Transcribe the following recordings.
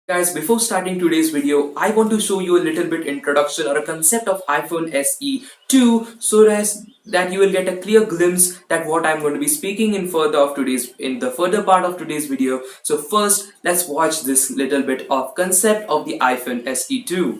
Guys, before starting today's video, I want to show you a little bit introduction or a concept of iPhone SE2 so that you will get a clear glimpse that what I'm going to be speaking in the further part of today's video. So first, let's watch this little bit of concept of the iPhone SE2.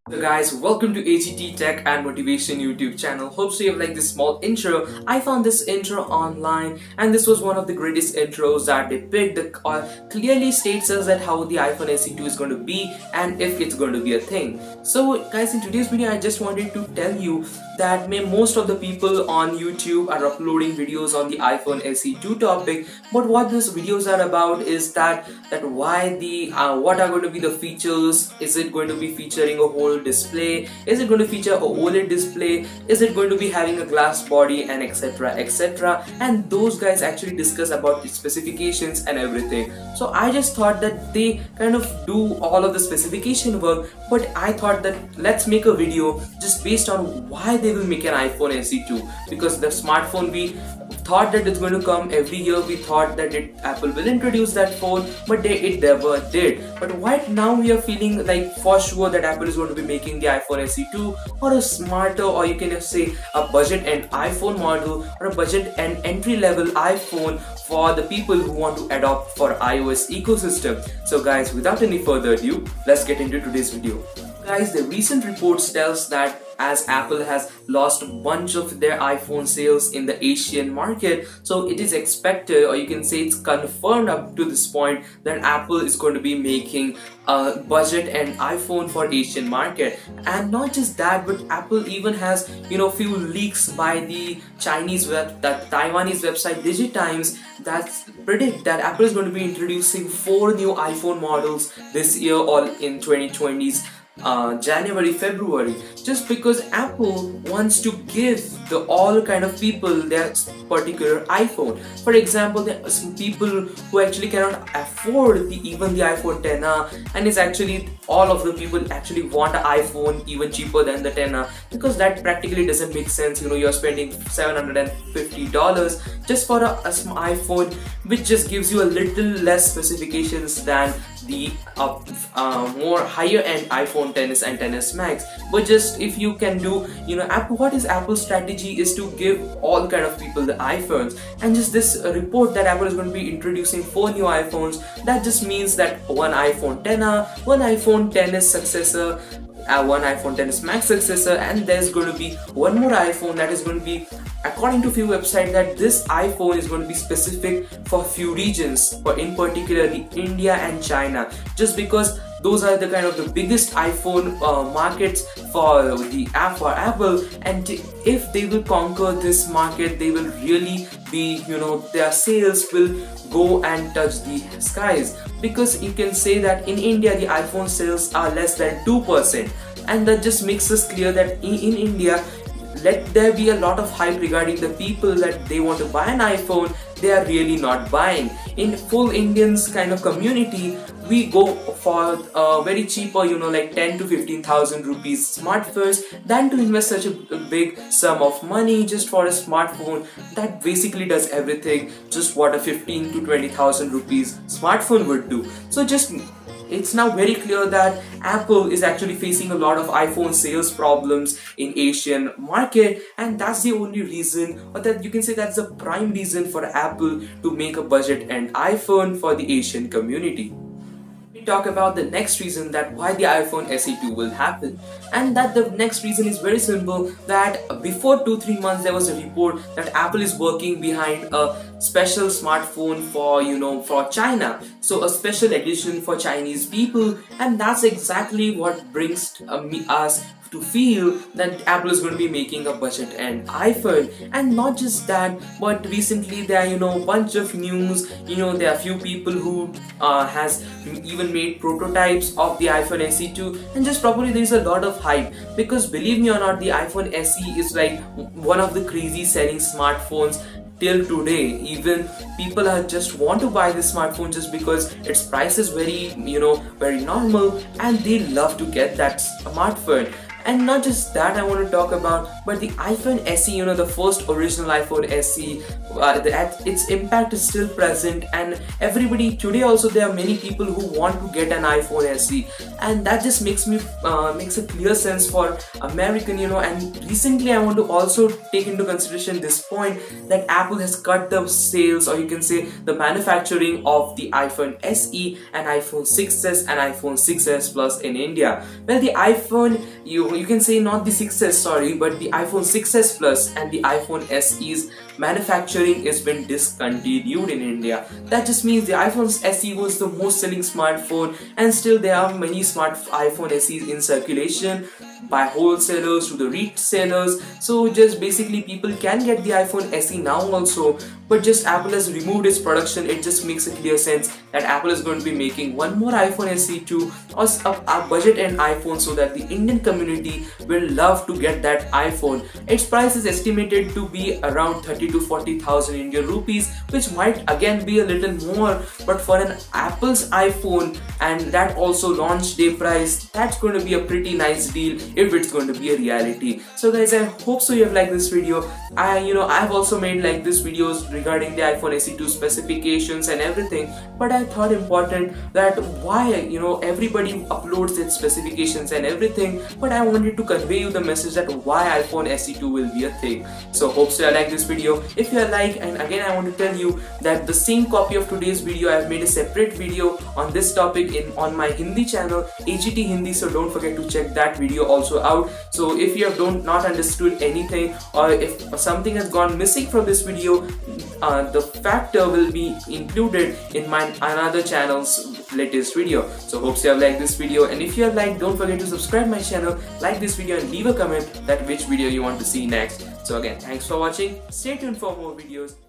So guys, welcome to AGT Tech and Motivation YouTube channel. Hope so you have liked this small intro. I found this intro online and this was one of the greatest intros that they picked that clearly states us that how the iPhone SE2 is going to be and if it's going to be a thing. So guys, in today's video I just wanted to tell you that most of the people on YouTube are uploading videos on the iPhone SE2 topic, but what these videos are about is that what are going to be the features. Is it going to be featuring a whole display? Is it going to feature a OLED display? Is it going to be having a glass body, and etc, and those guys actually discuss about the specifications and everything. So I just thought that they kind of do all of the specification work, but I thought that let's make a video just based on why they will make an iPhone SE2, because the smartphone we thought that it's going to come every year. We thought that Apple will introduce that phone, but it never did. But right now we are feeling like for sure that Apple is going to be making the iPhone SE2 or a smarter, or you can just say a budget and iPhone model, or a budget and entry level iPhone for the people who want to adopt for iOS ecosystem. So guys, without any further ado, let's get into today's video. Guys, the recent reports tells that as Apple has lost a bunch of their iPhone sales in the Asian market, so it is expected, or you can say it's confirmed up to this point, that Apple is going to be making a budget and iPhone for Asian market. And not just that, but Apple even has few leaks by the Taiwanese website Digitimes that predict that Apple is going to be introducing 4 new iPhone models this year or in 2020's January, February, just because Apple wants to give all kind of people their particular iPhone. For example, there are some people who actually cannot afford even the iPhone 10, and it's actually all of the people actually want an iPhone even cheaper than the 10, because that practically doesn't make sense. You're spending $750 just for a iPhone, which just gives you a little less specifications than the more higher end iPhone 10s and 10s Max. But just if you can do, what is Apple's strategy is to give all kind of people the iPhones. And just this report that Apple is going to be introducing 4 new iPhones, that just means that one iPhone 10, one iPhone 10s successor, one iPhone 10s Max successor, and there's going to be one more iPhone that is going to be, according to few websites, that this iPhone is going to be specific for few regions, but in particularly India and China, just because those are the kind of the biggest iPhone markets for Apple, and if they will conquer this market, they will really be, their sales will go and touch the skies, because you can say that in India the iPhone sales are less than 2%, and that just makes us clear that in India, let there be a lot of hype regarding the people that they want to buy an iPhone, they are really not buying. In full Indians kind of community, we go for very cheaper, like 10 to 15,000 rupees smartphones, than to invest such a big sum of money just for a smartphone that basically does everything just what a 15 to 20,000 rupees smartphone would do. So just it's now very clear that Apple is actually facing a lot of iPhone sales problems in Asian market, and that's the only reason, or that you can say that's the prime reason for Apple to make a budget and iPhone for the Asian community. talk about the next reason that why the iPhone SE2 will happen. And that the next reason is very simple, that before 2-3 months there was a report that Apple is working behind a special smartphone for for China, so a special edition for Chinese people. And that's exactly what brings us to feel that Apple is going to be making a budget and iPhone. And not just that, but recently there are bunch of news. There are few people who has even made prototypes of the iPhone SE2, and just probably there is a lot of hype, because believe me or not, the iPhone SE is like one of the crazy selling smartphones till today. Even people are just want to buy this smartphone just because its price is very very normal, and they love to get that smartphone. And not just that I want to talk about, but the iPhone SE, the first original iPhone SE, its impact is still present, and everybody today also there are many people who want to get an iPhone SE, and that just makes a clear sense for American. And recently I want to also take into consideration this point that Apple has cut the sales, or you can say the manufacturing of the iPhone SE and iPhone 6s and iPhone 6s Plus in India. Well, the iPhone, you can say not the 6s, sorry, but the iPhone 6s Plus and the iPhone SE's manufacturing has been discontinued in India. That just means the iPhone SE was the most selling smartphone, and still there are many smart iPhone SEs in circulation by wholesalers to the retailers. So just basically people can get the iPhone SE now also, but just Apple has removed its production. It just makes a clear sense that Apple is going to be making one more iPhone SE2 or a budget end iPhone, so that the Indian community will love to get that iPhone. Its price is estimated to be around 30 to 40,000 Indian rupees, which might again be a little more, but for an Apple's iPhone, and that also launch day price, that's going to be a pretty nice deal if it's going to be a reality. So guys, I hope so you have liked this video. I've also made like this videos regarding the iPhone SE2 specifications and everything, but I thought important that why everybody uploads its specifications and everything, but I wanted to convey you the message that why iPhone SE2 will be a thing. So hope so you like this video. If you like, and again I want to tell you that the same copy of today's video, I've made a separate video on this topic on my Hindi channel, AGT Hindi, so don't forget to check that video also out. So if you have not understood anything, or if something has gone missing from this video, the factor will be included in my another channel's latest video. So hope you have liked this video, and if you have liked, don't forget to subscribe my channel, like this video, and leave a comment that which video you want to see next. So again, thanks for watching. Stay tuned for more videos.